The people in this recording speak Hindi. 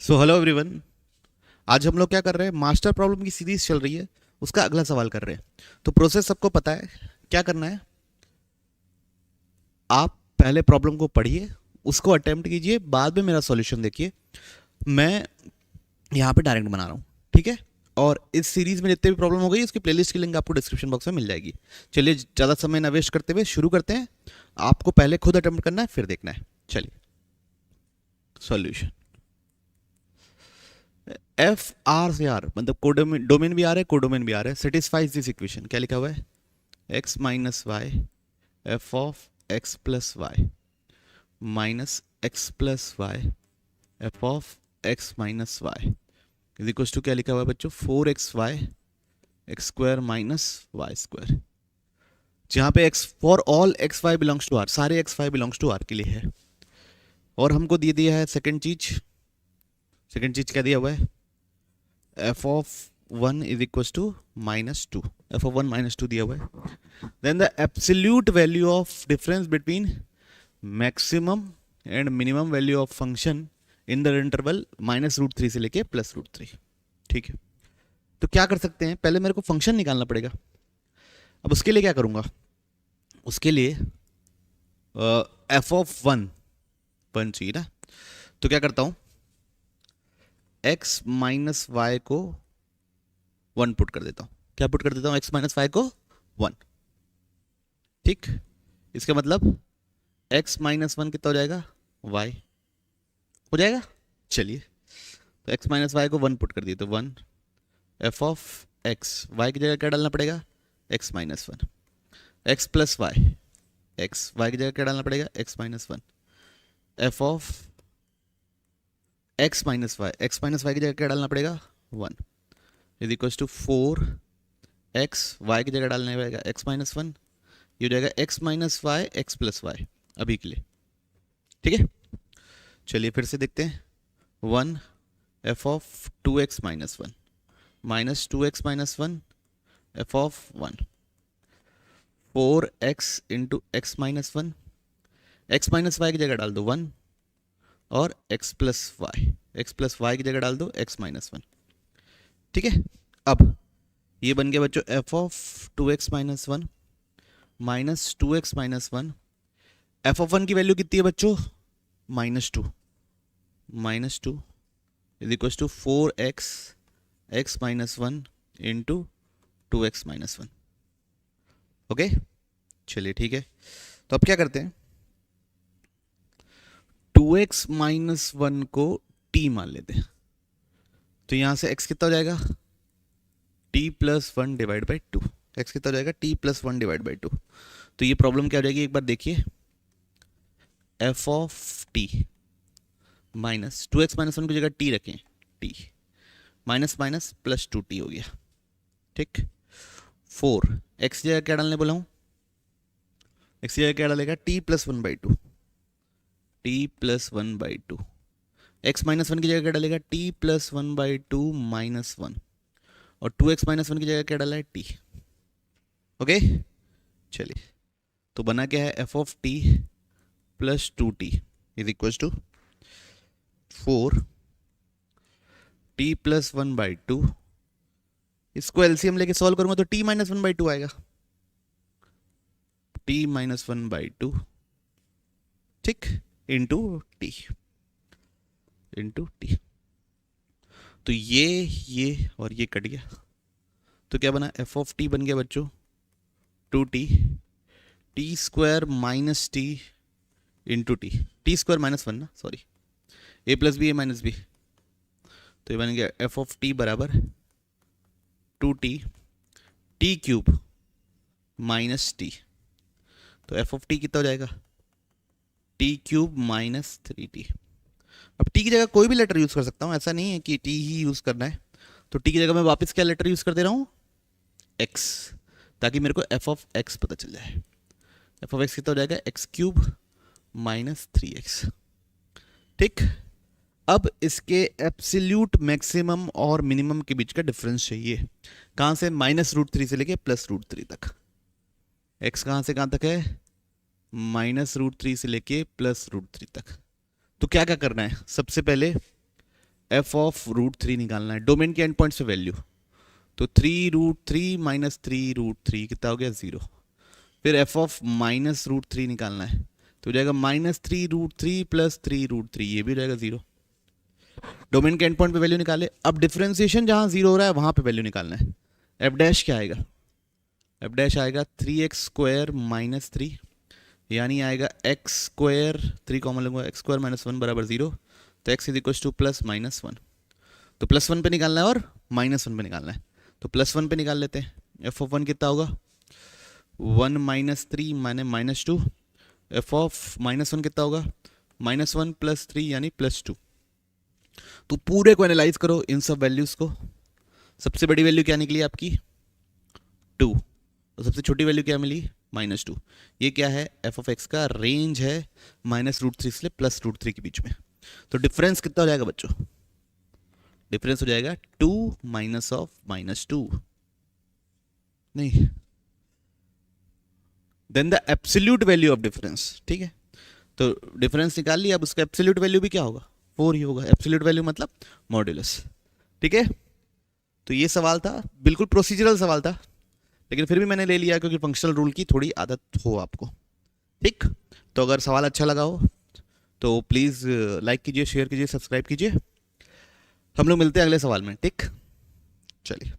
Hello everyone. आज हम लोग क्या कर रहे हैं, मास्टर प्रॉब्लम की सीरीज चल रही है, उसका अगला सवाल कर रहे हैं। तो प्रोसेस सबको पता है, क्या करना है। आप पहले प्रॉब्लम को पढ़िए, उसको अटेम्प्ट कीजिए, बाद में मेरा सॉल्यूशन देखिए। मैं यहाँ पे डायरेक्ट बना रहा हूँ, ठीक है। और इस सीरीज में जितने भी प्रॉब्लम हो गई उसकी प्लेलिस्ट की लिंक आपको डिस्क्रिप्शन बॉक्स में मिल जाएगी। चलिए ज़्यादा समय ना वेस्ट करते हुए शुरू करते हैं। आपको पहले खुद अटेम्प्ट करना है, फिर देखना है। चलिए सॉल्यूशन। एफ आर से आर मतलब कोडोमेन, डोमेन भी आ रहा है, कोडोमेन भी आ रहा है। सेटिस्फाइज दिस इक्वेशन, क्या लिखा हुआ है, X minus Y F of X plus Y minus X plus Y F of X minus Y is equal to क्या लिखा हुआ है बच्चों, 4xy X square minus Y square. जहाँ पे X for all X Y belongs to R, सारे X Y belongs to R के लिए है। और हमको दे दिया है सेकंड चीज क्या दिया हुआ है, f of one is equal to -2, f of one -2 दिया हुआ है। Then the absolute value of difference between maximum and minimum value of function in the interval -√3 से लेके +√3। ठीक है, तो क्या कर सकते हैं, पहले मेरे को फंक्शन निकालना पड़ेगा। अब उसके लिए क्या करूंगा, उसके लिए एफ ऑफ वन चाहिए ना। तो क्या करता हूं, एक्स माइनस वाई को 1 पुट कर देता हूं। क्या पुट कर देता हूं, एक्स माइनस वाई को 1। ठीक, इसका मतलब x-1 कितना हो जाएगा, y हो जाएगा। चलिए, तो x माइनस वाई को 1 पुट कर दिए तो 1 एफ ऑफ एक्स, वाई की जगह क्या डालना पड़ेगा, x-1, x plus y, x y की जगह क्या डालना पड़ेगा, x-1 एफ ऑफ x-y की जगह क्या डालना पड़ेगा, 1 is equal to 4x, y की जगह डालना पड़ेगा x-1, ये हो जाएगा x-y x प्लस वाई अभी के लिए। ठीक है, चलिए फिर से देखते हैं। 1 f of 2x-1 -2x-1 f of 1, 4x into x-1, x minus y की जगह डाल दो 1 और x प्लस वाई की जगह डाल दो x-1। ठीक है, अब ये बन गया बच्चों F of 2x-1 -2x-1। F of 1 की वैल्यू कितनी है बच्चों, -2 is equal to 4x x-1 into 2x-1। Okay, चलिए ठीक है। तो अब क्या करते हैं, 2x-1 को t मान लेते हैं। तो यहां से x कितना हो जाएगा, t+1 डिवाइड बाई 2। एक्स कितना हो जाएगा, t+1 डिवाइड बाई 2। तो ये प्रॉब्लम क्या हो जाएगी, एक बार देखिए। F of T minus 2x-1 की जगह t रखें, t माइनस माइनस +2t हो गया। ठीक, 4x की जगह क्या डालने बोला हूँ, x की जगह क्या डालेगा, t+1/2, t+1/2। x-1 की जगह क्या डालेगा, t+1/2 -1। और 2x-1 की जगह क्या डाला है, t। ओके, चलिए, तो बना क्या है, f of t plus 2t is equal to 4t+1/2। इसको एलसीएम लेके सॉल्व करूंगा तो t-1/2 आएगा, t-1/2। ठीक, इंटू टी। तो ये और ये कट गया, तो क्या बना, एफ ऑफ टी बन गया बच्चों 2t, t² minus T into t² -1 ना, sorry, a plus b a minus b. तो ये बन गया एफ ऑफ टी बराबर 2t³ माइनस टी। तो एफ ऑफ टी कितना हो जाएगा, t³ -3t। अब टी की जगह कोई भी लेटर यूज कर सकता हूँ, ऐसा नहीं है कि टी ही यूज करना है। तो टी की जगह मैं वापस क्या लेटर यूज कर दे रहा हूँ, एक्स, ताकि मेरे को एफ ऑफ एक्स पता चल जाए। एफ ऑफ एक्स कितना हो जाएगा, x³ -3x। ठीक, अब इसके एब्सोल्यूट मैक्सिमम और मिनिमम के बीच का डिफरेंस चाहिए। कहां से, -√3 से लेके +√3 तक। x कहां से कहां तक है, -√3 से लेके +√3 तक। तो क्या क्या करना है, सबसे पहले एफ ऑफ रूट थ्री निकालना है, डोमेन के एंड पॉइंट से वैल्यू, तो 3√3 माइनस 3√3 कितना हो गया 0। फिर f of minus root three निकालना है, तो हो जाएगा -3√3 प्लस 3√3, ये भी हो जाएगा 0। डोमेन के एंड पॉइंट पे वैल्यू निकाले। अब डिफरेंशिएशन जहाँ 0 हो रहा है वहाँ पे वैल्यू निकालना है। एफ डैश क्या आएगा, एफ डैश आएगा 3x² माइनस 3, यानी आएगा x², 3 कॉमन लूंगा, x² माइनस 1 बराबर 0, तो x is equal two plus minus 1। तो +1 पे निकालना है और -1 पे निकालना है, तो +1 पे निकाल लेते हैं। एफ ऑफ 1 कितना होगा, 1 माइनस 3 माने -2, एफ ऑफ -1 कितना होगा, -1 प्लस 3 यानी +2। तो पूरे को एनालाइज करो इन सब वैल्यूज को। सबसे बड़ी वैल्यू क्या निकली आपकी 2, और सबसे छोटी वैल्यू क्या मिली -2। ये क्या है, एफ ऑफ एक्स का रेंज है -√3 से +√3 के बीच में। तो डिफरेंस कितना हो जाएगा बच्चों, डिफरेंस हो जाएगा 2 माइनस ऑफ -2, नहीं, then the absolute value of difference. ठीक है, तो डिफरेंस निकाल लिया, अब उसका एब्सोल्यूट वैल्यू भी क्या होगा 4 ही होगा। एब्सोल्यूट वैल्यू मतलब मॉड्यूलस। ठीक है, तो ये सवाल था, बिल्कुल प्रोसीजरल सवाल था, लेकिन फिर भी मैंने ले लिया क्योंकि फंक्शनल रूल की थोड़ी आदत हो आपको। ठीक, तो अगर सवाल अच्छा लगा हो तो प्लीज़ लाइक कीजिए, शेयर कीजिए, सब्सक्राइब कीजिए। हम लोग मिलते हैं अगले सवाल में। ठीक, चलिए।